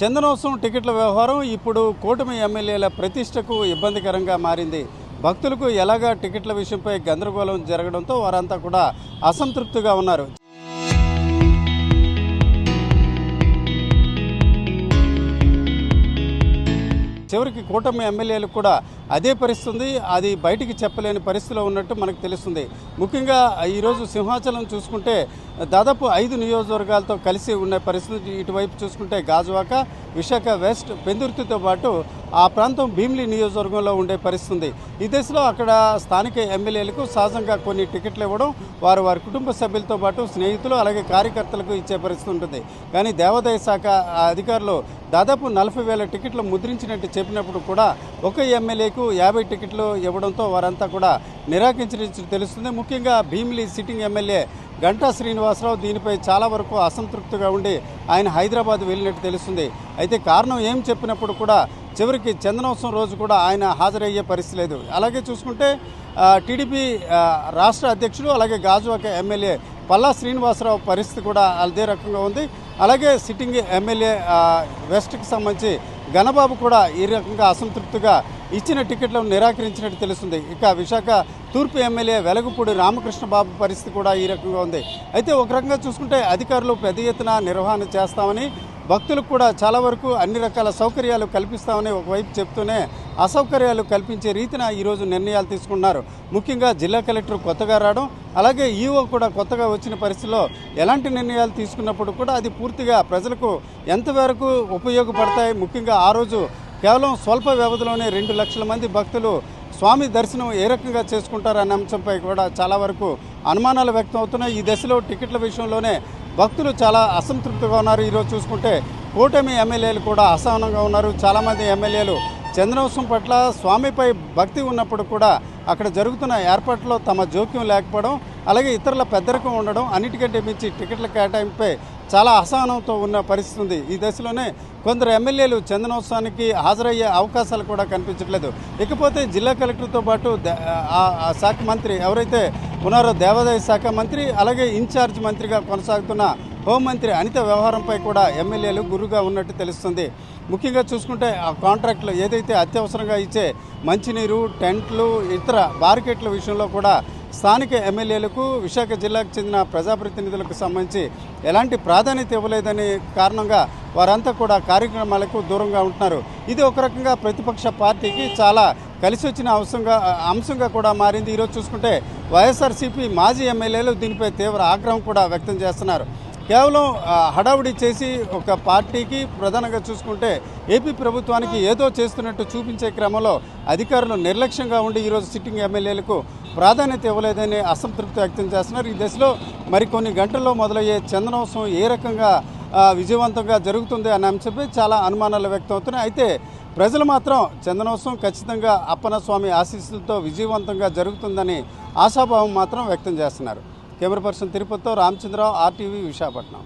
చందనోత్సవం టికెట్ల వ్యవహారం ఇప్పుడు కూటమి ఎమ్మెల్యేల ప్రతిష్టకు ఇబ్బందికరంగా మారింది. భక్తులకు ఎలాగా టికెట్ల విషయంపై గందరగోళం జరగడంతో వారంతా కూడా అసంతృప్తిగా ఉన్నారు. చివరికి కూటమి ఎమ్మెల్యేలు కూడా అదే పరిస్థితి, అది బయటికి చెప్పలేని పరిస్థితిలో ఉన్నట్టు మనకు తెలుస్తుంది. ముఖ్యంగా ఈరోజు సింహాచలం చూసుకుంటే దాదాపు 5 నియోజకవర్గాలతో కలిసి ఉన్న పరిస్థితి. ఇటువైపు చూసుకుంటే గాజువాక, విశాఖ వెస్ట్, పెందుర్తితో పాటు ఆ ప్రాంతం భీమిలి నియోజకవర్గంలో ఉండే పరిస్థితి. ఈ దశలో అక్కడ స్థానిక ఎమ్మెల్యేలకు సహజంగా కొన్ని టికెట్లు ఇవ్వడం, వారి కుటుంబ సభ్యులతో పాటు స్నేహితులు అలాగే కార్యకర్తలకు ఇచ్చే పరిస్థితి ఉంటుంది. కానీ దేవాదాయ శాఖ అధికారులు దాదాపు 40,000 టికెట్లు ముద్రించినట్టు చెప్పినప్పుడు కూడా ఒక ఎమ్మెల్యేకు 50 టికెట్లు ఇవ్వడంతో వారంతా కూడా నిరాకరించినట్టు తెలుస్తుంది. ముఖ్యంగా భీమిలి సిట్టింగ్ ఎమ్మెల్యే గంటా శ్రీనివాసరావు దీనిపై చాలా వరకు అసంతృప్తిగా ఉండి ఆయన హైదరాబాద్ వెళ్ళినట్టు తెలుస్తుంది. అయితే కారణం ఏం చెప్పినప్పుడు కూడా చివరికి చందనోత్సవం రోజు కూడా ఆయన హాజరయ్యే పరిస్థితి లేదు. అలాగే చూసుకుంటే టీడీపీ రాష్ట్ర అధ్యక్షుడు అలాగే గాజువాక ఎమ్మెల్యే పల్లా శ్రీనివాసరావు పరిస్థితి కూడా అదే రకంగా ఉంది. అలాగే సిట్టింగ్ ఎమ్మెల్యే వెస్ట్కి సంబంధించి గణబాబు కూడా ఈ రకంగా అసంతృప్తిగా ఇచ్చిన టికెట్లను నిరాకరించినట్టు తెలుస్తుంది. ఇక విశాఖ తూర్పు ఎమ్మెల్యే వెలగపూడి రామకృష్ణ బాబు పరిస్థితి కూడా ఈ రకంగా ఉంది. అయితే ఒక రకంగా చూసుకుంటే అధికారులు పెద్ద ఎత్తున నిర్వహణ చేస్తామని, భక్తులకు కూడా చాలా వరకు అన్ని రకాల సౌకర్యాలు కల్పిస్తామని ఒకవైపు చెప్తూనే అసౌకర్యాలు కల్పించే రీతిన ఈరోజు నిర్ణయాలు తీసుకున్నారు. ముఖ్యంగా జిల్లా కలెక్టర్ కొత్తగా రావడం, అలాగే ఈఓ కూడా కొత్తగా వచ్చిన పరిస్థితిలో ఎలాంటి నిర్ణయాలు తీసుకున్నప్పుడు కూడా అది పూర్తిగా ప్రజలకు ఎంతవరకు ఉపయోగపడతాయి. ముఖ్యంగా ఆ రోజు కేవలం స్వల్ప వ్యవధిలోనే 2 లక్షల మంది భక్తులు స్వామి దర్శనం ఏ రకంగా చేసుకుంటారనే అంశంపై కూడా చాలా వరకు అనుమానాలు వ్యక్తం అవుతున్నాయి. ఈ దశలో టికెట్ల విషయంలోనే భక్తులు చాలా అసంతృప్తిగా ఉన్నారు. ఈరోజు చూసుకుంటే కూటమి ఎమ్మెల్యేలు కూడా అసహనంగా ఉన్నారు. చాలామంది ఎమ్మెల్యేలు చందనోత్సవం పట్ల స్వామిపై భక్తి ఉన్నప్పుడు కూడా అక్కడ జరుగుతున్న ఏర్పాట్లో తమ జోక్యం లేకపోవడం, అలాగే ఇతరుల పెద్దరికం ఉండడం, అన్నిటికంటే మించి టికెట్ల కేటాయింపుపై చాలా అసహనంతో ఉన్న పరిస్థితి ఉంది. ఈ దశలోనే కొందరు ఎమ్మెల్యేలు చందనోత్సవానికి హాజరయ్యే అవకాశాలు కూడా కనిపించట్లేదు. ఇకపోతే జిల్లా కలెక్టర్తో పాటు ఆ శాఖ మంత్రి ఎవరైతే ఉన్నారో దేవాదాయ శాఖ మంత్రి, అలాగే ఇన్ఛార్జ్ మంత్రిగా కొనసాగుతున్న హోంమంత్రి అనిత వ్యవహారంపై కూడా ఎమ్మెల్యేలు గురుగా ఉన్నట్టు తెలుస్తుంది. ముఖ్యంగా చూసుకుంటే ఆ కాంట్రాక్టులు ఏదైతే అత్యవసరంగా ఇచ్చే మంచినీరు, టెంట్లు, ఇతర బార్కెట్ల విషయంలో కూడా స్థానిక ఎమ్మెల్యేలకు, విశాఖ జిల్లాకు చెందిన ప్రజాప్రతినిధులకు సంబంధించి ఎలాంటి ప్రాధాన్యత ఇవ్వలేదనే కారణంగా వారంతా కూడా కార్యక్రమాలకు దూరంగా ఉంటున్నారు. ఇది ఒక రకంగా ప్రతిపక్ష పార్టీకి చాలా కలిసి వచ్చిన అంశంగా కూడా మారింది. ఈరోజు చూసుకుంటే వైఎస్ఆర్సీపీ మాజీ ఎమ్మెల్యేలు దీనిపై తీవ్ర ఆగ్రహం కూడా వ్యక్తం చేస్తున్నారు. కేవలం హడావుడి చేసి ఒక పార్టీకి, ప్రధానంగా చూసుకుంటే ఏపీ ప్రభుత్వానికి ఏదో చేస్తున్నట్టు చూపించే క్రమంలో అధికారులు నిర్లక్ష్యంగా ఉండి ఈరోజు సిట్టింగ్ ఎమ్మెల్యేలకు ప్రాధాన్యత ఇవ్వలేదని అసంతృప్తి వ్యక్తం చేస్తున్నారు. ఈ దశలో మరికొన్ని గంటల్లో మొదలయ్యే చందనోత్సవం ఏ రకంగా విజయవంతంగా జరుగుతుంది అనే అంశంపై చాలా అనుమానాలు వ్యక్తం అవుతున్నాయి. అయితే ప్రజలు మాత్రం చందనోత్సవం ఖచ్చితంగా అప్పన్న స్వామి ఆశీస్సులతో విజయవంతంగా జరుగుతుందని ఆశాభావం మాత్రం వ్యక్తం చేస్తున్నారు. కెమెరా పర్సన్ తిరుపతితో రామచంద్రరావు, RTV, విశాఖపట్నం.